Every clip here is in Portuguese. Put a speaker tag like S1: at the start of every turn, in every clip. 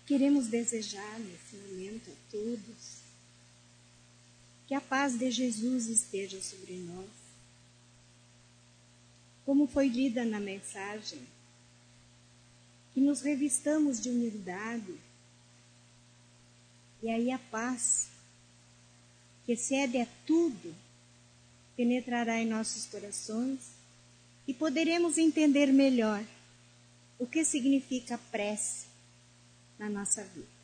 S1: Queremos desejar nesse momento a todos que a paz de Jesus esteja sobre nós. Como foi lida na mensagem, que nos revistamos de humildade e aí a paz, que excede a tudo, penetrará em nossos corações e poderemos entender melhor o que significa prece na nossa vida.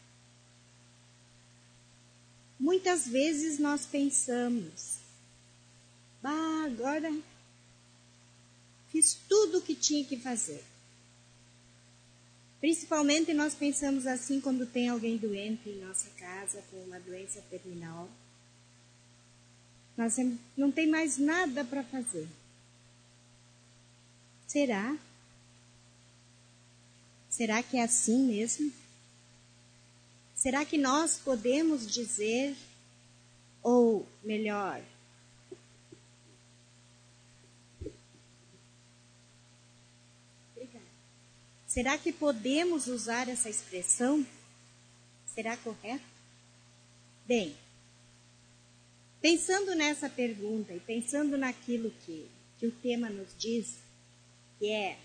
S1: Muitas vezes nós pensamos, agora fiz tudo o que tinha que fazer. Principalmente nós pensamos assim quando tem alguém doente em nossa casa, com uma doença terminal. Nós não tem mais nada para fazer. Será? Será que é assim mesmo? Será que nós podemos dizer, ou melhor, será que podemos usar essa expressão? Será correto? Bem, pensando nessa pergunta e pensando naquilo que o tema nos diz, que é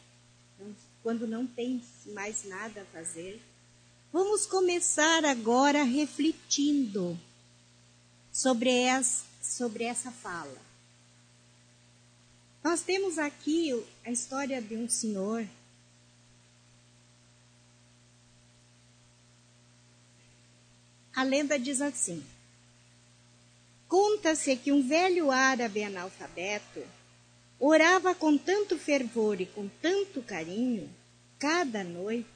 S1: quando não tem mais nada a fazer, vamos começar agora refletindo sobre essa fala. Nós temos aqui a história de um senhor A lenda diz assim: conta-se que um velho árabe analfabeto orava com tanto fervor e com tanto carinho, cada noite,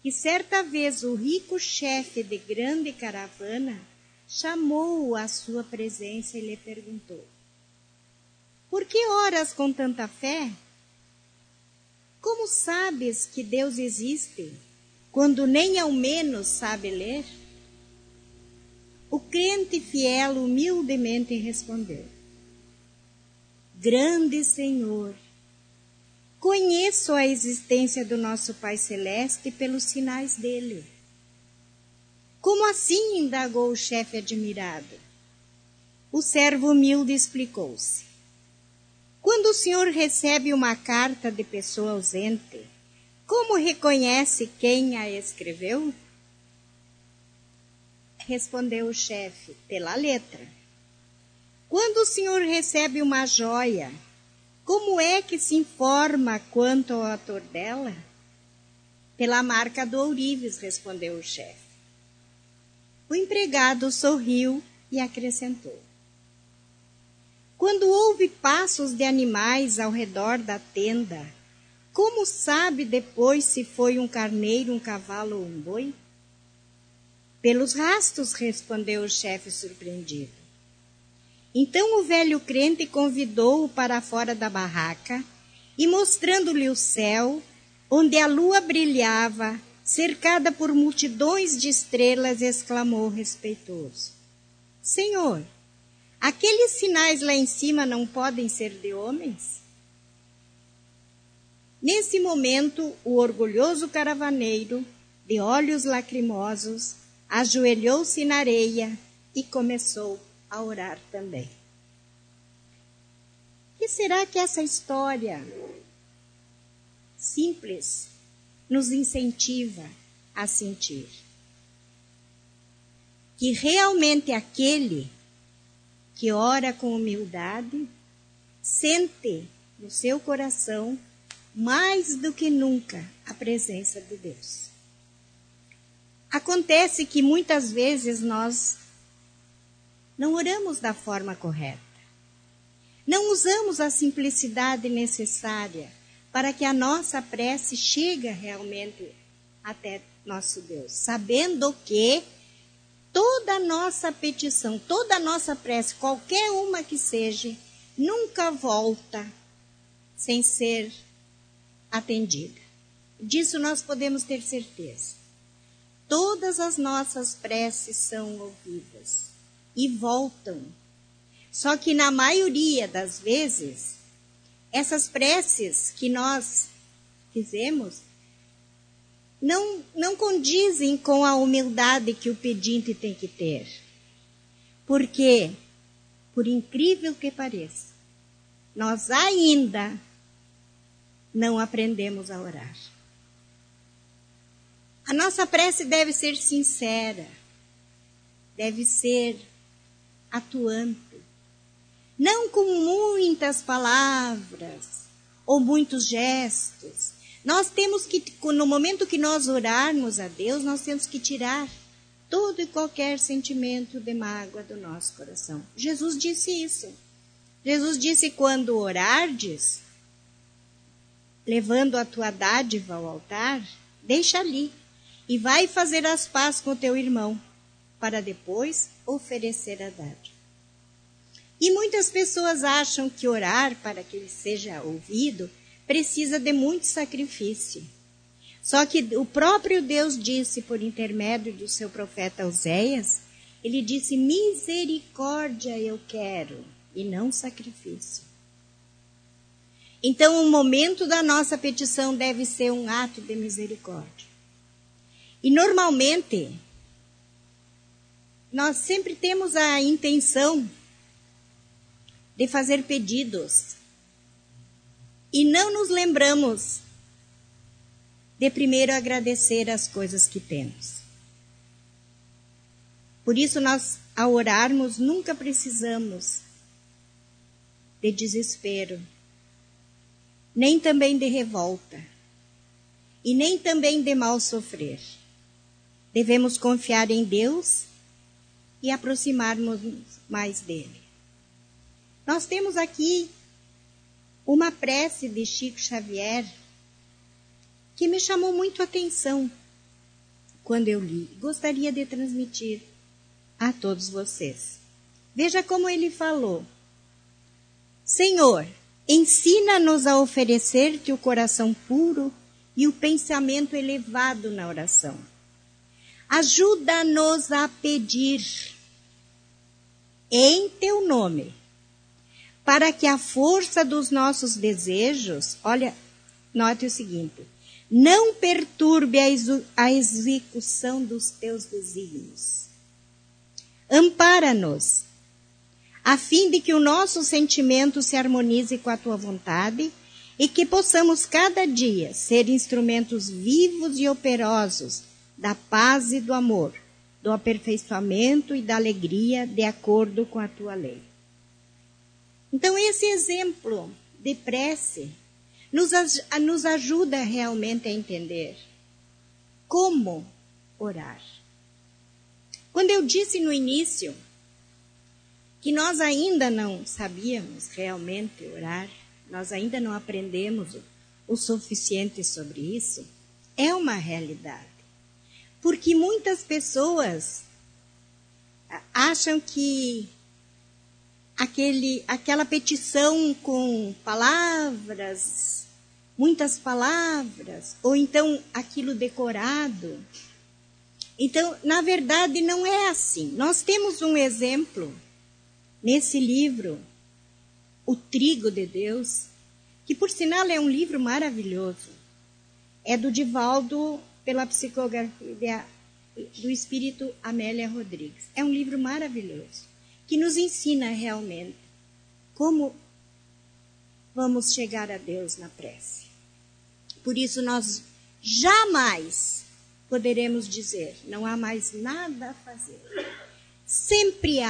S1: que certa vez o rico chefe de grande caravana chamou-o à sua presença e lhe perguntou: por que oras com tanta fé? Como sabes que Deus existe, quando nem ao menos sabe ler? O crente fiel humildemente respondeu: grande Senhor, conheço a existência do nosso Pai Celeste pelos sinais dele. Como assim? Indagou o chefe admirado. O servo humilde explicou-se: quando o senhor recebe uma carta de pessoa ausente, como reconhece quem a escreveu? Respondeu o chefe: pela letra. Quando o senhor recebe uma joia, como é que se informa quanto ao autor dela? Pela marca do ourives, respondeu o chefe. O empregado sorriu e acrescentou: quando ouve passos de animais ao redor da tenda, como sabe depois se foi um carneiro, um cavalo ou um boi? Pelos rastros, respondeu o chefe surpreendido. Então o velho crente convidou-o para fora da barraca e, mostrando-lhe o céu, onde a lua brilhava, cercada por multidões de estrelas, exclamou respeitoso: Senhor, aqueles sinais lá em cima não podem ser de homens? Nesse momento, o orgulhoso caravaneiro, de olhos lacrimosos, ajoelhou-se na areia e começou a orar também. O que será que essa história simples nos incentiva a sentir? Que realmente aquele que ora com humildade sente no seu coração mais do que nunca a presença de Deus. Acontece que muitas vezes nós não oramos da forma correta. Não usamos a simplicidade necessária para que a nossa prece chegue realmente até nosso Deus, sabendo que toda a nossa petição, toda a nossa prece, qualquer uma que seja, nunca volta sem ser atendida. Disso nós podemos ter certeza. Todas as nossas preces são ouvidas e voltam. Só que na maioria das vezes, essas preces que nós fizemos não condizem com a humildade que o pedinte tem que ter. Porque, por incrível que pareça, nós ainda não aprendemos a orar. A nossa prece deve ser sincera, deve ser atuante, não com muitas palavras ou muitos gestos. Nós temos que, no momento que nós orarmos a Deus, nós temos que tirar todo e qualquer sentimento de mágoa do nosso coração. Jesus disse isso. Jesus disse, quando orardes, levando a tua dádiva ao altar, deixa ali e vai fazer as pazes com o teu irmão, para depois oferecer a dádiva. E muitas pessoas acham que orar para que ele seja ouvido precisa de muito sacrifício. Só que o próprio Deus disse, por intermédio do seu profeta Oséias, ele disse, misericórdia eu quero, e não sacrifício. Então, o momento da nossa petição deve ser um ato de misericórdia. E, normalmente, nós sempre temos a intenção de fazer pedidos e não nos lembramos de primeiro agradecer as coisas que temos. Por isso, nós, ao orarmos, nunca precisamos de desespero, nem também de revolta, e nem também de mal sofrer. Devemos confiar em Deus e aproximarmos mais dele. Nós temos aqui uma prece de Chico Xavier que me chamou muito a atenção quando eu li. Gostaria de transmitir a todos vocês. Veja como ele falou. Senhor, ensina-nos a oferecer-te o coração puro e o pensamento elevado na oração. Ajuda-nos a pedir em teu nome, para que a força dos nossos desejos, olha, note o seguinte, não perturbe a execução dos teus desígnios. Ampara-nos, a fim de que o nosso sentimento se harmonize com a tua vontade e que possamos cada dia ser instrumentos vivos e operosos da paz e do amor, do aperfeiçoamento e da alegria de acordo com a tua lei. Então, esse exemplo de prece nos ajuda realmente a entender como orar. Quando eu disse no início que nós ainda não sabíamos realmente orar, nós ainda não aprendemos o suficiente sobre isso, é uma realidade. Porque muitas pessoas acham que aquela petição com palavras, muitas palavras, ou então aquilo decorado. Então, na verdade, não é assim. Nós temos um exemplo nesse livro, O Trigo de Deus, que por sinal é um livro maravilhoso. É do Divaldo, pela psicografia do Espírito Amélia Rodrigues. É um livro maravilhoso, que nos ensina realmente como vamos chegar a Deus na prece. Por isso nós jamais poderemos dizer, não há mais nada a fazer. Sempre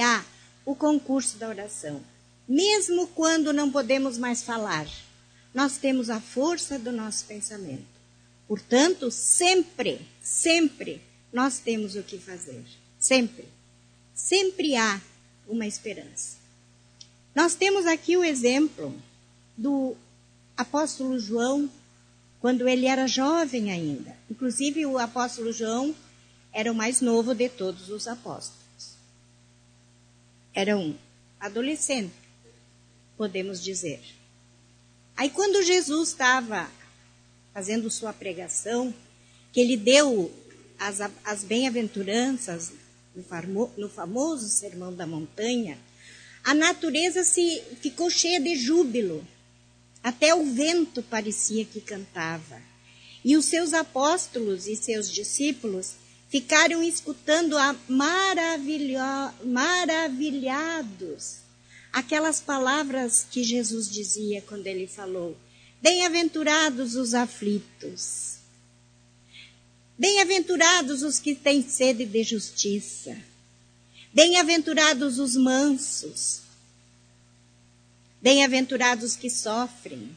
S1: há o concurso da oração. Mesmo quando não podemos mais falar, nós temos a força do nosso pensamento. Portanto, sempre nós temos o que fazer. Sempre há uma esperança. Nós temos aqui o exemplo do apóstolo João, quando ele era jovem ainda. Inclusive, o apóstolo João era o mais novo de todos os apóstolos. Era um adolescente, podemos dizer. Aí, quando Jesus estava fazendo sua pregação, que ele deu as bem-aventuranças no famoso Sermão da Montanha, a natureza ficou cheia de júbilo. Até o vento parecia que cantava. E os seus apóstolos e seus discípulos ficaram escutando maravilhados aquelas palavras que Jesus dizia quando ele falou: bem-aventurados os aflitos, bem-aventurados os que têm sede de justiça, bem-aventurados os mansos, bem-aventurados que sofrem.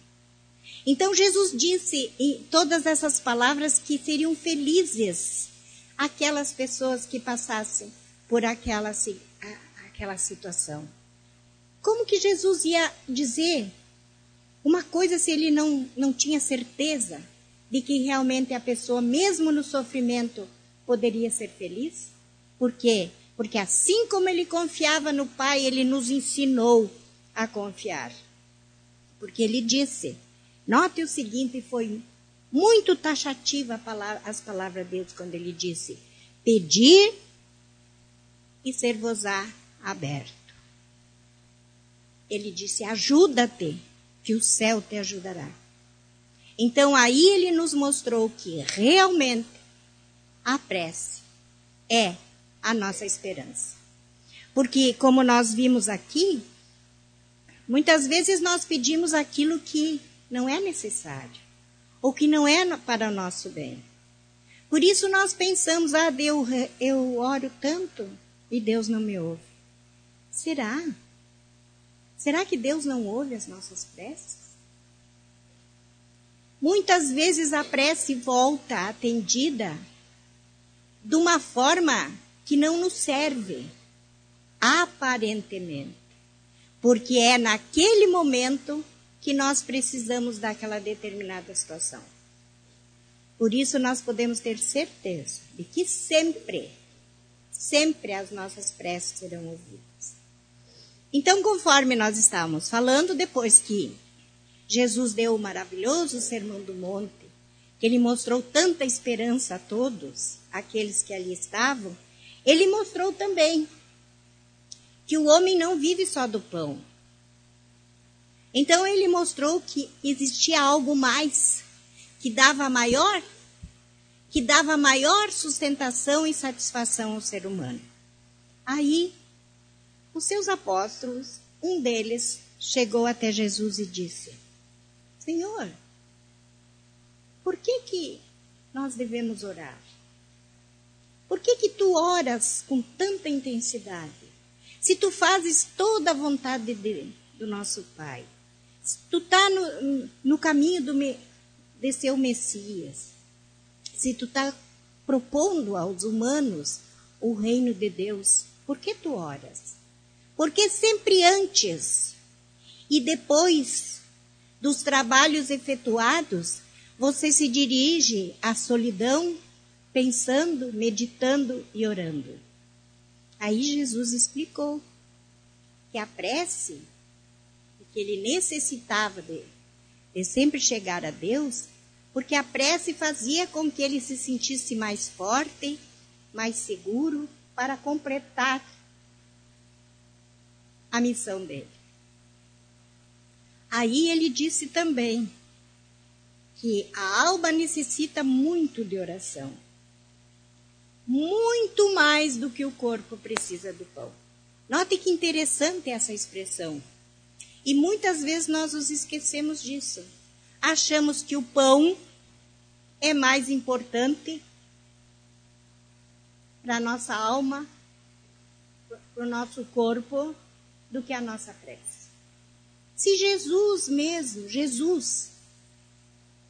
S1: Então Jesus disse em todas essas palavras que seriam felizes aquelas pessoas que passassem por aquela situação. Como que Jesus ia dizer uma coisa se ele não tinha certeza de que realmente a pessoa, mesmo no sofrimento, poderia ser feliz? Por quê? Porque assim como ele confiava no Pai, ele nos ensinou a confiar. Porque ele disse, note o seguinte, foi muito taxativa as palavras de Deus quando ele disse: pedir e ser-vos-á aberto. Ele disse: ajuda-te, que o céu te ajudará. Então aí ele nos mostrou que realmente a prece é a nossa esperança. Porque, como nós vimos aqui, muitas vezes nós pedimos aquilo que não é necessário, ou que não é para o nosso bem. Por isso nós pensamos, eu oro tanto e Deus não me ouve. Será? Será que Deus não ouve as nossas preces? Muitas vezes a prece volta atendida de uma forma que não nos serve, aparentemente. Porque é naquele momento que nós precisamos daquela determinada situação. Por isso nós podemos ter certeza de que sempre as nossas preces serão ouvidas. Então, conforme nós estávamos falando, depois que Jesus deu o maravilhoso Sermão do Monte, que ele mostrou tanta esperança a todos, aqueles que ali estavam, ele mostrou também que o homem não vive só do pão. Então ele mostrou que existia algo mais, que dava maior sustentação e satisfação ao ser humano. Aí, os seus apóstolos, um deles chegou até Jesus e disse: Senhor, por que nós devemos orar? Por que tu oras com tanta intensidade? Se tu fazes toda a vontade do nosso Pai, se tu está no caminho de ser o Messias, se tu está propondo aos humanos o reino de Deus, por que tu oras? Porque sempre antes e depois dos trabalhos efetuados, você se dirige à solidão, pensando, meditando e orando. Aí Jesus explicou que a prece, que ele necessitava de sempre chegar a Deus, porque a prece fazia com que ele se sentisse mais forte, mais seguro, para completar a missão dele. Aí ele disse também que a alma necessita muito de oração. Muito mais do que o corpo precisa do pão. Note que interessante essa expressão. E muitas vezes nós nos esquecemos disso. Achamos que o pão é mais importante para a nossa alma, para o nosso corpo, do que a nossa prece. Se Jesus,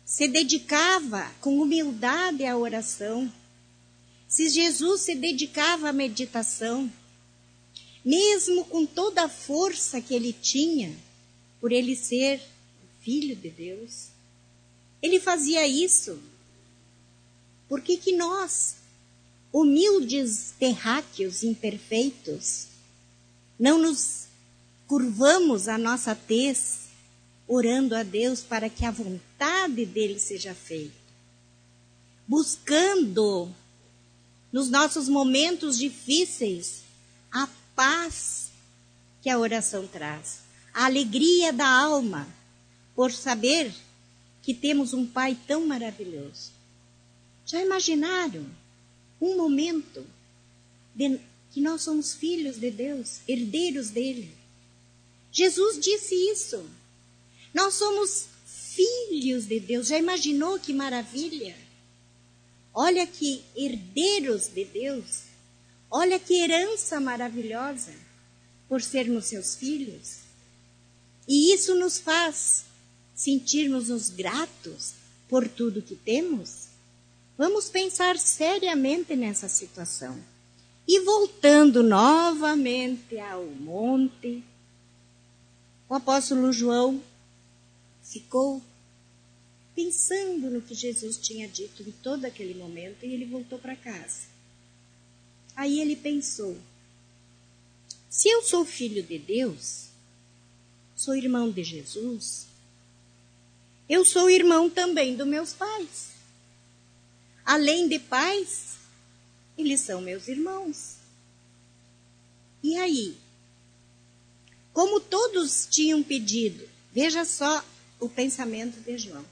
S1: se dedicava com humildade à oração, se Jesus se dedicava à meditação, mesmo com toda a força que ele tinha, por ele ser o Filho de Deus, ele fazia isso. Por que nós, humildes terráqueos imperfeitos, não nos curvamos a nossa tez, orando a Deus para que a vontade dele seja feita? Buscando, nos nossos momentos difíceis, a paz que a oração traz, a alegria da alma, por saber que temos um Pai tão maravilhoso. Já imaginaram um momento que nós somos filhos de Deus, herdeiros dele? Jesus disse isso. Nós somos filhos de Deus. Já imaginou que maravilha? Olha que herdeiros de Deus. Olha que herança maravilhosa por sermos seus filhos. E isso nos faz sentirmos-nos gratos por tudo que temos. Vamos pensar seriamente nessa situação. E voltando novamente ao monte, o apóstolo João ficou pensando no que Jesus tinha dito em todo aquele momento e ele voltou para casa. Aí ele pensou, se eu sou filho de Deus, sou irmão de Jesus, eu sou irmão também dos meus pais. Além de pais, eles são meus irmãos. E aí? Como todos tinham pedido, veja só o pensamento de João.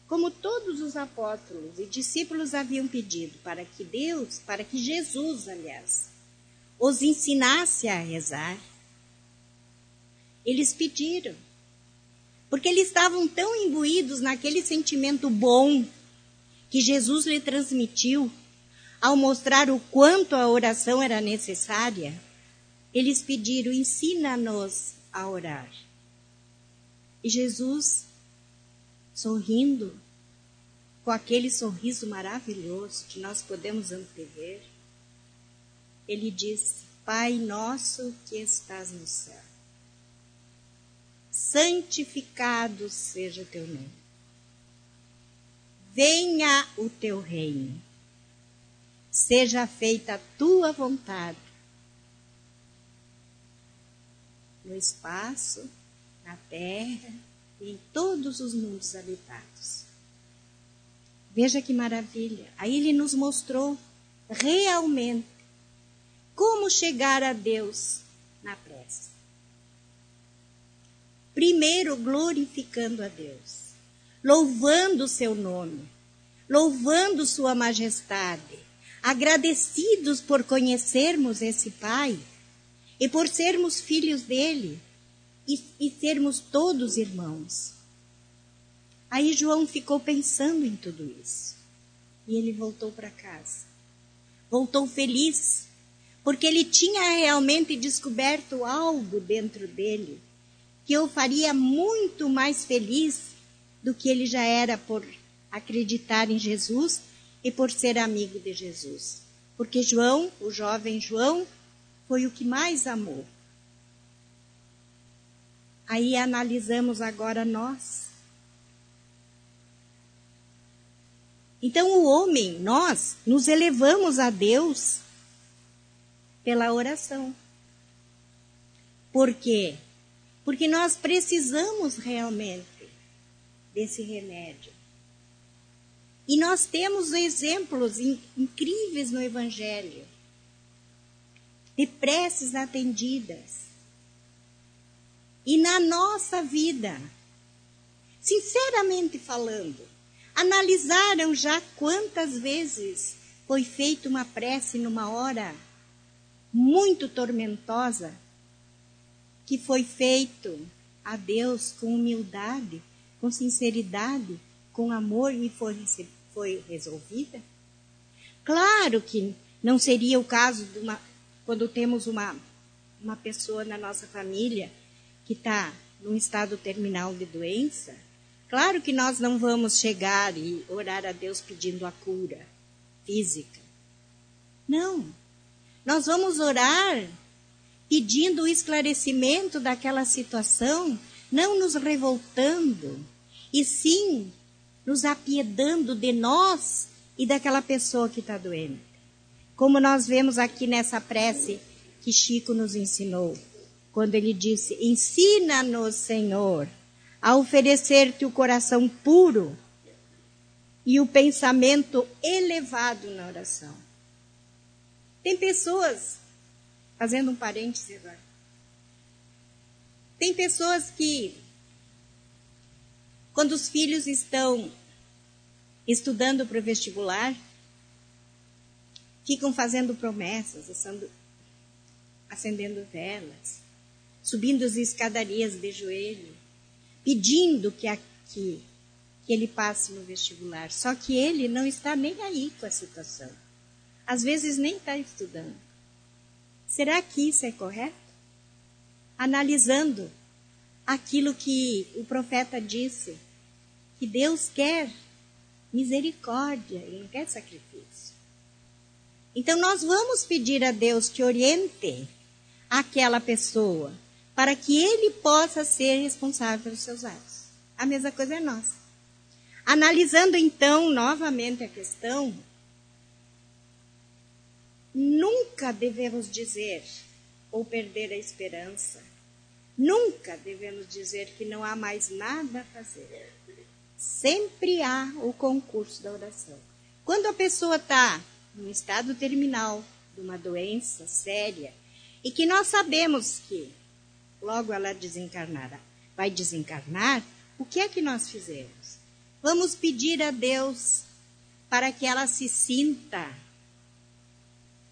S1: Como todos os apóstolos e discípulos haviam pedido para que Jesus, aliás, os ensinasse a rezar, eles pediram, porque eles estavam tão imbuídos naquele sentimento bom que Jesus lhe transmitiu, ao mostrar o quanto a oração era necessária, eles pediram, ensina-nos a orar. E Jesus, sorrindo, com aquele sorriso maravilhoso que nós podemos antever, ele disse, Pai nosso que estás no céu, santificado seja teu nome. Venha o teu reino. Seja feita a tua vontade. No espaço, na terra e em todos os mundos habitados. Veja que maravilha. Aí ele nos mostrou realmente como chegar a Deus na prece. Primeiro, glorificando a Deus, louvando o seu nome, louvando sua majestade, agradecidos por conhecermos esse Pai e por sermos filhos dele e sermos todos irmãos. Aí João ficou pensando em tudo isso e ele voltou para casa. Voltou feliz, porque ele tinha realmente descoberto algo dentro dele que o faria muito mais feliz do que ele já era por acreditar em Jesus e por ser amigo de Jesus. Porque João, o jovem João, foi o que mais amou. Aí analisamos agora nós. Então o homem, nós, nos elevamos a Deus pela oração. Por quê? Porque nós precisamos realmente desse remédio. E nós temos exemplos incríveis no Evangelho, de preces atendidas. E na nossa vida, sinceramente falando, analisaram já quantas vezes foi feita uma prece numa hora muito tormentosa, que foi feito a Deus com humildade, com sinceridade, com amor e foi resolvida? Claro que não seria o caso quando temos uma pessoa na nossa família que está num estado terminal de doença. Claro que nós não vamos chegar e orar a Deus pedindo a cura física. Não. Nós vamos orar pedindo o esclarecimento daquela situação, não nos revoltando, e sim nos apiedando de nós e daquela pessoa que está doente. Como nós vemos aqui nessa prece que Chico nos ensinou, quando ele disse, ensina-nos, Senhor, a oferecer-te o coração puro e o pensamento elevado na oração. Tem pessoas, fazendo um parêntese agora, tem pessoas que Quando os filhos estão estudando para o vestibular, ficam fazendo promessas, acendendo velas, subindo as escadarias de joelho, pedindo que ele passe no vestibular. Só que ele não está nem aí com a situação. Às vezes nem está estudando. Será que isso é correto? Analisando aquilo que o profeta disse, que Deus quer misericórdia, Ele não quer sacrifício. Então nós vamos pedir a Deus que oriente aquela pessoa para que ele possa ser responsável pelos seus atos. A mesma coisa é nossa. Analisando então novamente a questão, nunca devemos dizer ou perder a esperança. Nunca devemos dizer que não há mais nada a fazer. Sempre há o concurso da oração. Quando a pessoa está num estado terminal de uma doença séria e que nós sabemos que logo ela vai desencarnar, o que é que nós fizemos? Vamos pedir a Deus para que ela se sinta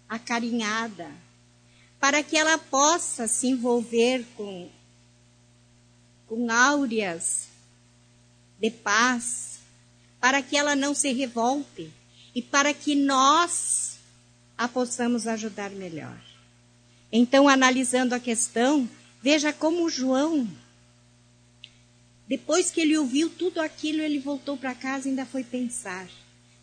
S1: acarinhada, para que ela possa se envolver com áureas de paz, para que ela não se revolte e para que nós a possamos ajudar melhor. Então, analisando a questão, veja como João, depois que ele ouviu tudo aquilo, ele voltou para casa e ainda foi pensar.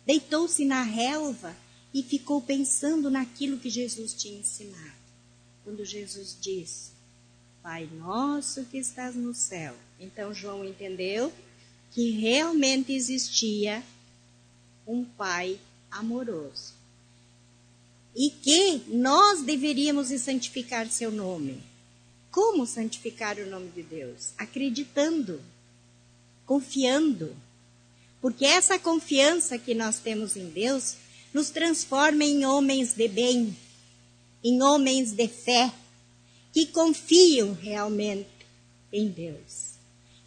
S1: Deitou-se na relva e ficou pensando naquilo que Jesus tinha ensinado. Quando Jesus disse, Pai nosso que estás no céu. Então João entendeu que realmente existia um Pai amoroso. E que nós deveríamos santificar seu nome. Como santificar o nome de Deus? Acreditando, confiando. Porque essa confiança que nós temos em Deus nos transforma em homens de bem, em homens de fé, que confiam realmente em Deus.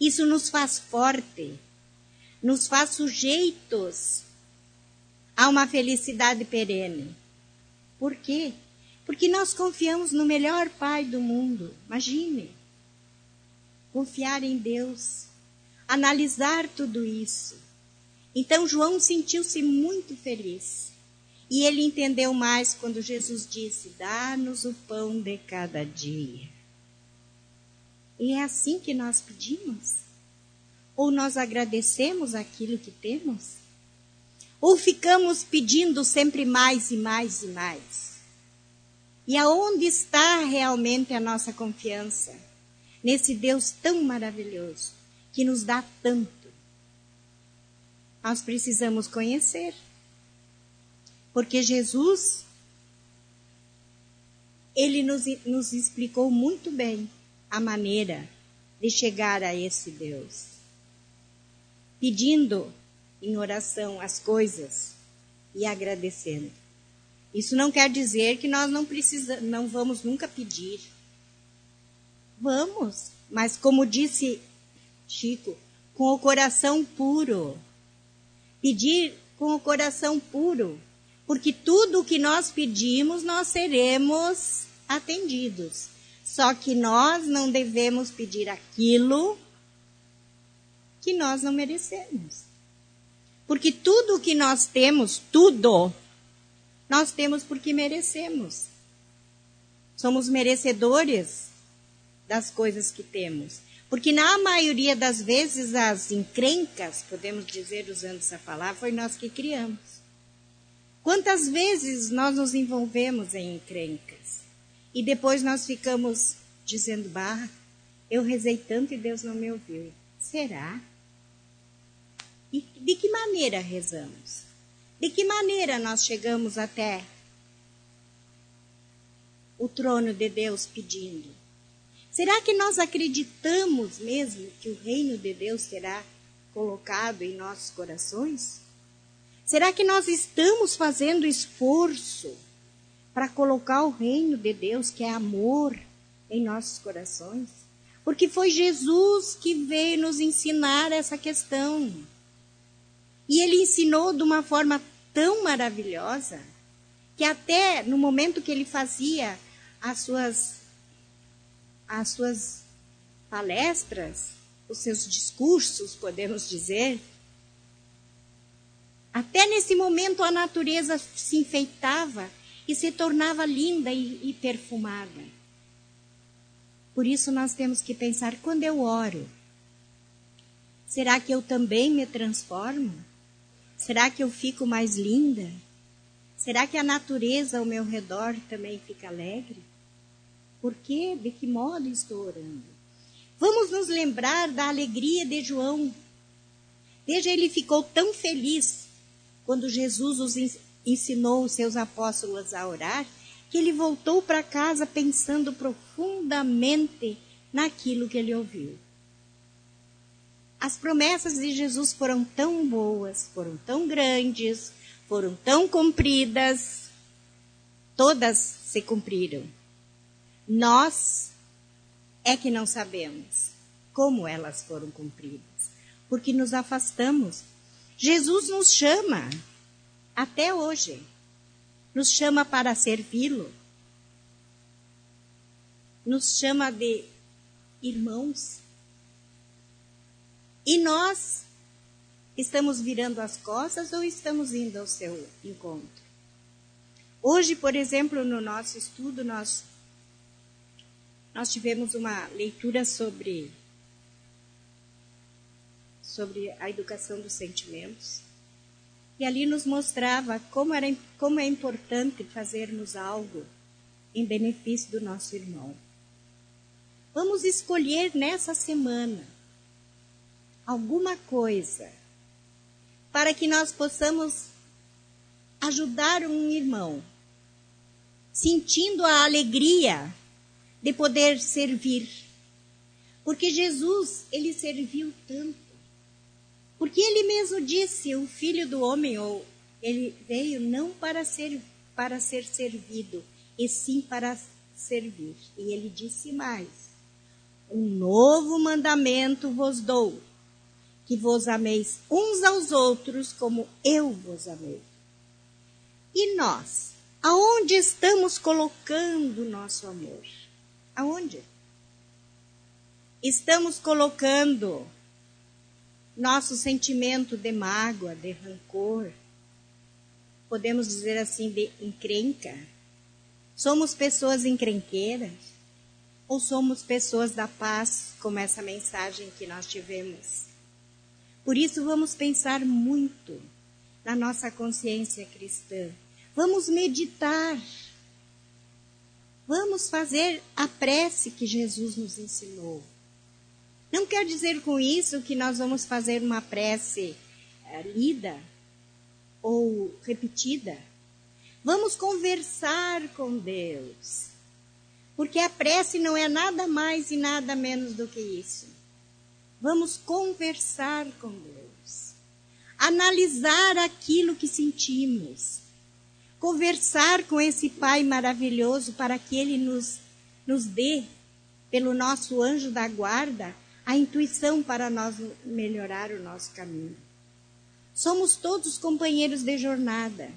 S1: Isso nos faz forte, nos faz sujeitos a uma felicidade perene. Por quê? Porque nós confiamos no melhor Pai do mundo. Imagine, confiar em Deus, analisar tudo isso. Então João sentiu-se muito feliz. E ele entendeu mais quando Jesus disse, dá-nos o pão de cada dia. E é assim que nós pedimos? Ou nós agradecemos aquilo que temos? Ou ficamos pedindo sempre mais e mais e mais? E aonde está realmente a nossa confiança? Nesse Deus tão maravilhoso, que nos dá tanto. Nós precisamos conhecer. Porque Jesus, ele nos explicou muito bem a maneira de chegar a esse Deus. Pedindo em oração as coisas e agradecendo. Isso não quer dizer que nós não vamos nunca pedir. Vamos, mas como disse Chico, com o coração puro. Pedir com o coração puro. Porque tudo o que nós pedimos, nós seremos atendidos. Só que nós não devemos pedir aquilo que nós não merecemos. Porque tudo o que nós temos, nós temos porque merecemos. Somos merecedores das coisas que temos. Porque na maioria das vezes as encrencas, podemos dizer usando essa palavra, foi nós que criamos. Quantas vezes nós nos envolvemos em encrencas e depois nós ficamos dizendo, eu rezei tanto e Deus não me ouviu. Será? E de que maneira rezamos? De que maneira nós chegamos até o trono de Deus pedindo? Será que nós acreditamos mesmo que o reino de Deus será colocado em nossos corações? Será que nós estamos fazendo esforço para colocar o reino de Deus, que é amor, em nossos corações? Porque foi Jesus que veio nos ensinar essa questão. E ele ensinou de uma forma tão maravilhosa, que até no momento que ele fazia as suas palestras, os seus discursos, podemos dizer, até nesse momento a natureza se enfeitava e se tornava linda e perfumada. Por isso nós temos que pensar, quando eu oro, será que eu também me transformo? Será que eu fico mais linda? Será que a natureza ao meu redor também fica alegre? Por quê? De que modo estou orando? Vamos nos lembrar da alegria de João. Veja, ele ficou tão feliz quando Jesus ensinou os seus apóstolos a orar, que ele voltou para casa pensando profundamente naquilo que ele ouviu. As promessas de Jesus foram tão boas, foram tão grandes, foram tão cumpridas, todas se cumpriram. Nós é que não sabemos como elas foram cumpridas, porque nos afastamos. Jesus nos chama, até hoje, nos chama para servi-lo, nos chama de irmãos. E nós estamos virando as costas ou estamos indo ao seu encontro? Hoje, por exemplo, no nosso estudo, nós tivemos uma leitura sobre a educação dos sentimentos. E ali nos mostrava como é importante fazermos algo em benefício do nosso irmão. Vamos escolher nessa semana alguma coisa para que nós possamos ajudar um irmão, sentindo a alegria de poder servir. Porque Jesus, ele serviu tanto. Porque ele mesmo disse, o Filho do Homem, ele veio não para ser servido, e sim para servir. E ele disse mais, um novo mandamento vos dou, que vos ameis uns aos outros como eu vos amei. E nós, aonde estamos colocando o nosso amor? Aonde? Estamos colocando nosso sentimento de mágoa, de rancor, podemos dizer assim, de encrenca? Somos pessoas encrenqueiras? Ou somos pessoas da paz, como essa mensagem que nós tivemos? Por isso, vamos pensar muito na nossa consciência cristã. Vamos meditar. Vamos fazer a prece que Jesus nos ensinou. Não quer dizer com isso que nós vamos fazer uma prece lida ou repetida. Vamos conversar com Deus. Porque a prece não é nada mais e nada menos do que isso. Vamos conversar com Deus. Analisar aquilo que sentimos. Conversar com esse Pai maravilhoso para que Ele nos dê, pelo nosso anjo da guarda, a intuição para nós melhorar o nosso caminho. Somos todos companheiros de jornada.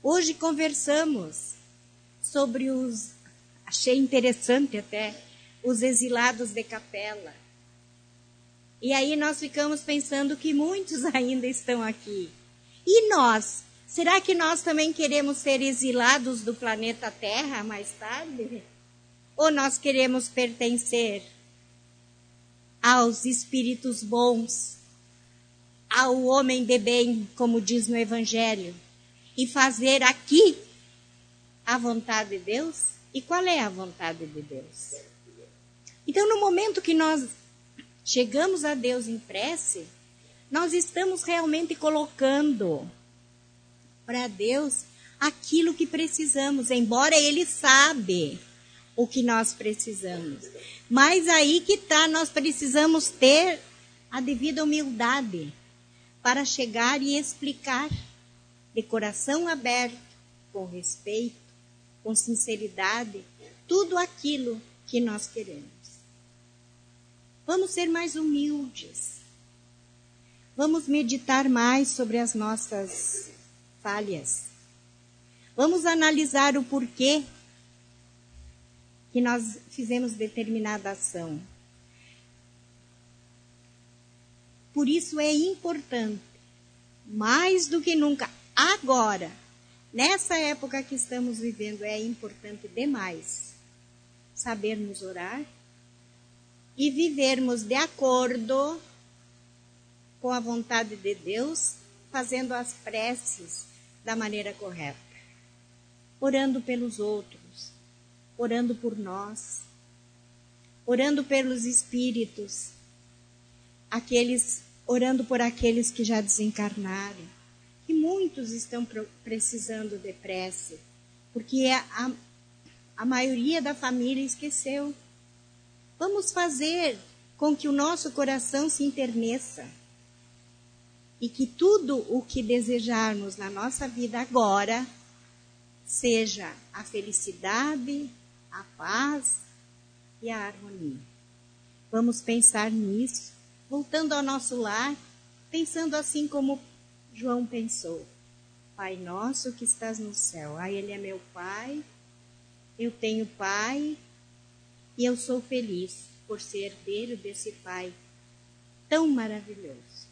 S1: Hoje conversamos sobre achei interessante até, os exilados de Capela. E aí nós ficamos pensando que muitos ainda estão aqui. E nós? Será que nós também queremos ser exilados do planeta Terra mais tarde? Ou nós queremos pertencer aos espíritos bons, ao homem de bem, como diz no Evangelho, e fazer aqui a vontade de Deus? E qual é a vontade de Deus? Então, no momento que nós chegamos a Deus em prece, nós estamos realmente colocando para Deus aquilo que precisamos, embora Ele sabe o que nós precisamos. Mas aí que está, nós precisamos ter a devida humildade para chegar e explicar de coração aberto, com respeito, com sinceridade, tudo aquilo que nós queremos. Vamos ser mais humildes. Vamos meditar mais sobre as nossas falhas. Vamos analisar o porquê que nós fizemos determinada ação. Por isso é importante, mais do que nunca, agora, nessa época que estamos vivendo, é importante demais sabermos orar e vivermos de acordo com a vontade de Deus, fazendo as preces da maneira correta. Orando pelos outros, orando por nós, orando pelos espíritos, orando por aqueles que já desencarnaram, que muitos estão precisando de prece, porque a maioria da família esqueceu. Vamos fazer com que o nosso coração se enterneça e que tudo o que desejarmos na nossa vida agora seja a felicidade, a paz e a harmonia. Vamos pensar nisso, voltando ao nosso lar, pensando assim como João pensou. Pai nosso que estás no céu. Ele é meu Pai, eu tenho Pai e eu sou feliz por ser herdeiro desse Pai tão maravilhoso.